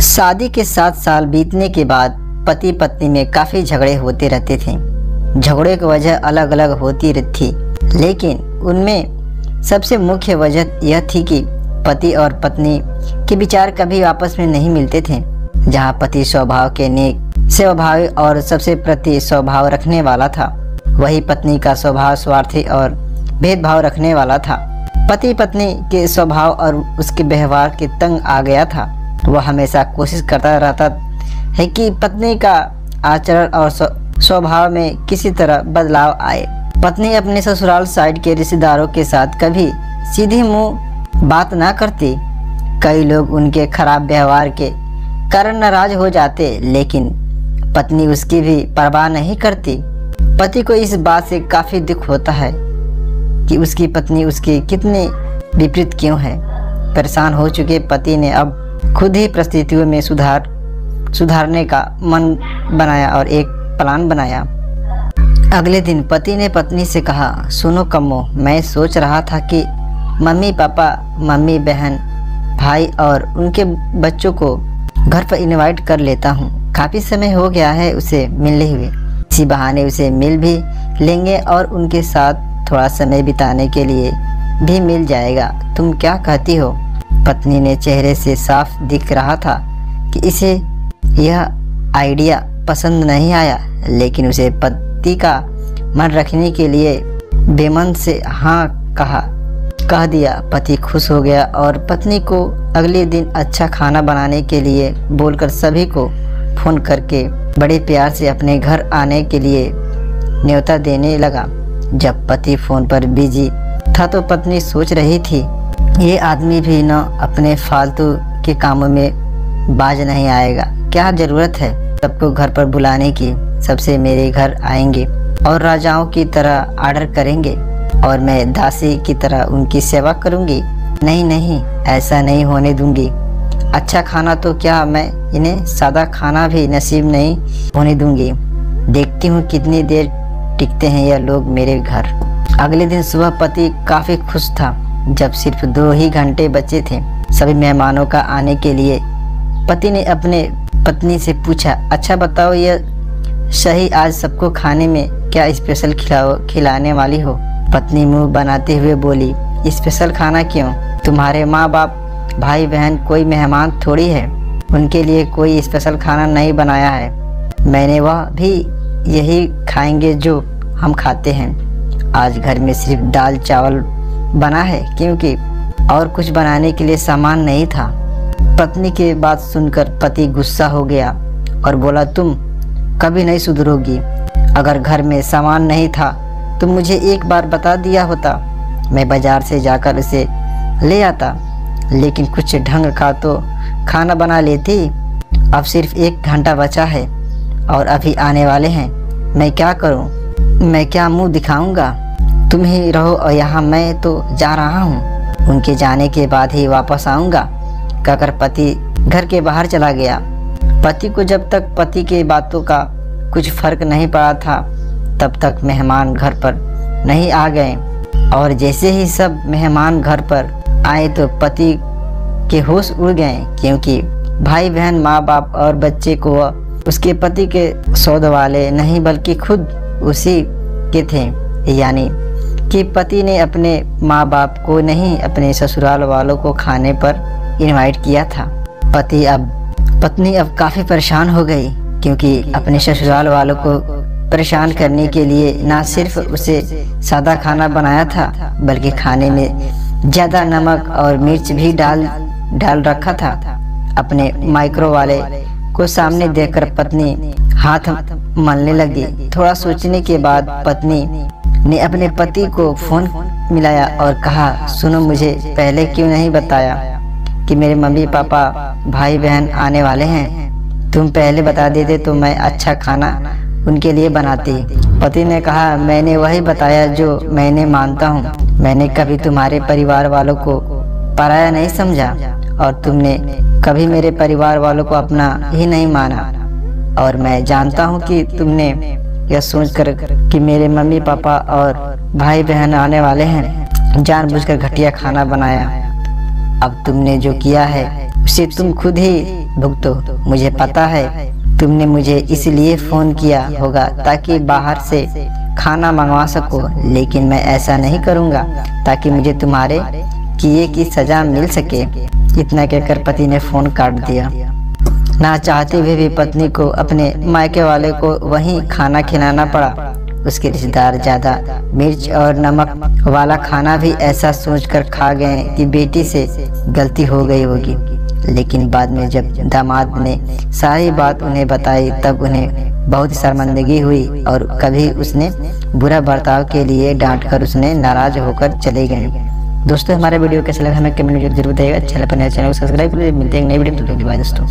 शादी के 7 साल बीतने के बाद पति पत्नी में काफ़ी झगड़े होते रहते थे। झगड़े की वजह अलग अलग होती थी, लेकिन उनमें सबसे मुख्य वजह यह थी कि पति और पत्नी के विचार कभी आपस में नहीं मिलते थे। जहां पति स्वभाव के नेक, सेवाभावी और सबसे प्रति स्वभाव रखने वाला था, वही पत्नी का स्वभाव स्वार्थी और भेदभाव रखने वाला था। पति पत्नी के स्वभाव और उसके व्यवहार के तंग आ गया था। वह हमेशा कोशिश करता रहता है कि पत्नी का आचरण और स्वभाव में किसी तरह बदलाव आए। पत्नी अपने ससुराल साइड के रिश्तेदारों के साथ कभी सीधे मुंह बात ना करती। कई लोग उनके खराब व्यवहार के कारण नाराज हो जाते, लेकिन पत्नी उसकी भी परवाह नहीं करती। पति को इस बात से काफ़ी दुख होता है कि उसकी पत्नी उसके कितने विपरीत क्यों है। परेशान हो चुके पति ने अब खुद ही परिस्थितियों में सुधारने का मन बनाया और एक प्लान बनाया। अगले दिन पति ने पत्नी से कहा, सुनो कम्मो, मैं सोच रहा था कि मम्मी पापा, मम्मी बहन, भाई और उनके बच्चों को घर पर इनवाइट कर लेता हूँ। काफ़ी समय हो गया है उसे मिलने हुए। इसी बहाने उसे मिल भी लेंगे और उनके साथ थोड़ा समय बिताने के लिए भी मिल जाएगा। तुम क्या कहती हो? पत्नी ने चेहरे से साफ दिख रहा था कि इसे यह आइडिया पसंद नहीं आया, लेकिन उसे पति का मन रखने के लिए बेमन से हाँ कह दिया। पति खुश हो गया और पत्नी को अगले दिन अच्छा खाना बनाने के लिए बोलकर सभी को फोन करके बड़े प्यार से अपने घर आने के लिए न्योता देने लगा। जब पति फोन पर बिजी था तो पत्नी सोच रही थी, ये आदमी भी न अपने फालतू के कामों में बाज नहीं आएगा। क्या ज़रूरत है सबको घर पर बुलाने की? सबसे मेरे घर आएंगे और राजाओं की तरह आर्डर करेंगे और मैं दासी की तरह उनकी सेवा करूंगी। नहीं, ऐसा नहीं होने दूंगी। अच्छा खाना तो क्या, मैं इन्हें सादा खाना भी नसीब नहीं होने दूंगी। देखती हूँ कितनी देर टिकते हैं यह लोग मेरे घर। अगले दिन सुबह पति काफ़ी खुश था। जब सिर्फ 2 ही घंटे बचे थे सभी मेहमानों का आने के लिए, पति ने अपने पत्नी से पूछा, अच्छा बताओ यह सही, आज सबको खाने में क्या स्पेशल खिलाने वाली हो? पत्नी मुंह बनाते हुए बोली, स्पेशल खाना क्यों? तुम्हारे माँ बाप, भाई बहन कोई मेहमान थोड़ी है, उनके लिए कोई स्पेशल खाना नहीं बनाया है। मैंने वह भी यही खाएंगे जो हम खाते हैं। आज घर में सिर्फ दाल चावल बना है क्योंकि और कुछ बनाने के लिए सामान नहीं था। पत्नी की बात सुनकर पति गुस्सा हो गया और बोला, तुम कभी नहीं सुधरोगी। अगर घर में सामान नहीं था तो मुझे एक बार बता दिया होता, मैं बाजार से जाकर उसे ले आता, लेकिन कुछ ढंग का तो खाना बना लेती। अब सिर्फ 1 घंटा बचा है और अभी आने वाले हैं। मैं क्या करूं? मैं क्या मुंह दिखाऊंगा? तुम ही रहो और यहाँ मैं तो जा रहा हूँ, उनके जाने के बाद ही वापस आऊँगा, कहकर पति घर के बाहर चला गया। पति को जब तक पति के बातों का कुछ फर्क नहीं पड़ा था तब तक मेहमान घर पर नहीं आ गए, और जैसे ही सब मेहमान घर पर आए तो पति के होश उड़ गए, क्योंकि भाई बहन, माँ बाप और बच्चे को उसके पति के सौदे वाले नहीं बल्कि खुद उसी के थे। यानी कि पति ने अपने माँ बाप को नहीं, अपने ससुराल वालों को खाने पर इनवाइट किया था। पत्नी अब काफ़ी परेशान हो गई, क्योंकि अपने ससुराल वालों को परेशान करने के लिए ना सिर्फ उसे सादा खाना बनाया था, बल्कि खाने में ज़्यादा नमक और मिर्च भी डाल रखा था। अपने माइक्रो वाले को सामने देखकर पत्नी हाथ मलने लगी। थोड़ा सोचने के बाद पत्नी ने अपने पति को फोन मिलाया और कहा, सुनो, मुझे पहले क्यों नहीं बताया कि मेरे मम्मी पापा, भाई बहन आने वाले हैं? तुम पहले बता देते तो मैं अच्छा खाना उनके लिए बनाती। पति ने कहा, मैंने वही बताया जो मैंने मानता हूँ। मैंने कभी तुम्हारे परिवार वालों को पराया नहीं समझा और तुमने कभी मेरे परिवार वालों को अपना ही नहीं माना, और मैं जानता हूँ कि तुमने यह सोचकर कि मेरे मम्मी पापा और भाई बहन आने वाले हैं जानबूझकर घटिया खाना बनाया। अब तुमने जो किया है उसे तुम खुद ही भुगतो। मुझे पता है तुमने मुझे इसलिए फ़ोन किया होगा ताकि बाहर से खाना मंगवा सको, लेकिन मैं ऐसा नहीं करूँगा ताकि मुझे तुम्हारे किए की सज़ा मिल सके। इतना कहकर पति ने फ़ोन काट दिया। ना चाहते हुए भी पत्नी को अपने मायके वाले को वहीं खाना खिलाना पड़ा। उसके रिश्तेदार ज़्यादा मिर्च और नमक वाला खाना भी ऐसा सोचकर खा गए कि बेटी से गलती हो गई होगी। लेकिन बाद में जब दामाद ने सारी बात उन्हें बताई तब उन्हें बहुत शर्मिंदगी हुई और कभी उसने बुरा बर्ताव के लिए डांटकर उसने नाराज होकर चले गए। दोस्तों, हमारा वीडियो कैसा लगा हमें कमेंट में जरूर बताइएगा। अच्छा लगा चैनल को सब्सक्राइब करिए। मिलते हैं नई वीडियो में। बाय दोस्तों।